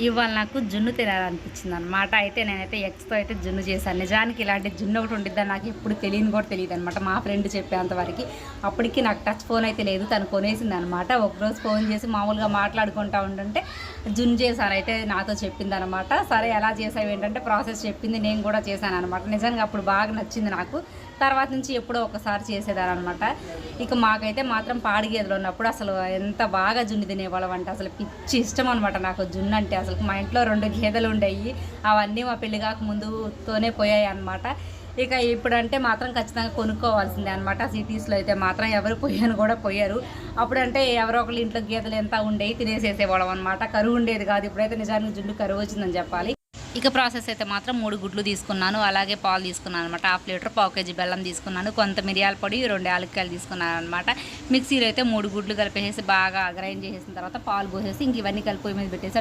ఇవాళ నాకు జున్ను తినాలనిపించింది అనమాట. అయితే నేనైతే ఎగ్స్తో అయితే జున్ను చేశాను. నిజానికి ఇలాంటి జున్ను ఒకటి ఉండిద్దని నాకు ఎప్పుడు తెలియని కూడా తెలియదు అనమాట. మా ఫ్రెండ్ చెప్పేంతవరకు అప్పటికి నాకు టచ్ ఫోన్ అయితే లేదు, తను కొనేసింది అనమాట. ఒకరోజు ఫోన్ చేసి మామూలుగా మాట్లాడుకుంటూ ఉంటుంటే జున్ను చేశాను అయితే నాతో చెప్పింది అనమాట. సరే ఎలా చేసావు ఏంటంటే ప్రాసెస్ చెప్పింది, నేను కూడా చేశాను అనమాట. నిజంగా అప్పుడు బాగా నచ్చింది నాకు. తర్వాత నుంచి ఎప్పుడో ఒకసారి చేసేదాన్ని అనమాట. ఇక మాకైతే మాత్రం పాడి గేదెలు ఉన్నప్పుడు అసలు ఎంత బాగా జున్ను తినేవాళ్ళం అంటే అసలు పిచ్చి ఇష్టం అనమాట నాకు జున్ను అంటే. అసలు మా ఇంట్లో 2 గేదెలు ఉండేవి, అవన్నీ మా పెళ్లి కాక ముందుతోనే పోయాయి అనమాట. ఇక ఇప్పుడంటే మాత్రం ఖచ్చితంగా కొనుక్కోవాల్సిందే అనమాట. సిటీస్లో అయితే మాత్రం ఎవరు పోయాను కూడా పోయారు. అప్పుడంటే ఎవరో ఒకళ్ళు ఇంట్లో గేదెలు ఎంత ఉండేవి, తినేసేసేవాళ్ళం అనమాట. కరువు ఉండేది కాదు. ఇప్పుడైతే నిజానికి జున్ను కరువు వచ్చిందని చెప్పాలి. ఇక ప్రాసెస్ అయితే మాత్రం 3 గుడ్లు తీసుకున్నాను, అలాగే పాలు తీసుకున్నాను అనమాట. 1/2 లీటర్, 1/4 కేజీ బెల్లం తీసుకున్నాను, కొంత మిరియాల పొడి, 2 యాలక్కాయలు తీసుకున్నాను అనమాట. మిక్సీలో అయితే 3 గుడ్లు కలిపేసి బాగా గ్రైండ్ చేసేసిన తర్వాత పాలు పోసేసి ఇంక ఇవన్నీ కలిపి మీద పెట్టేసి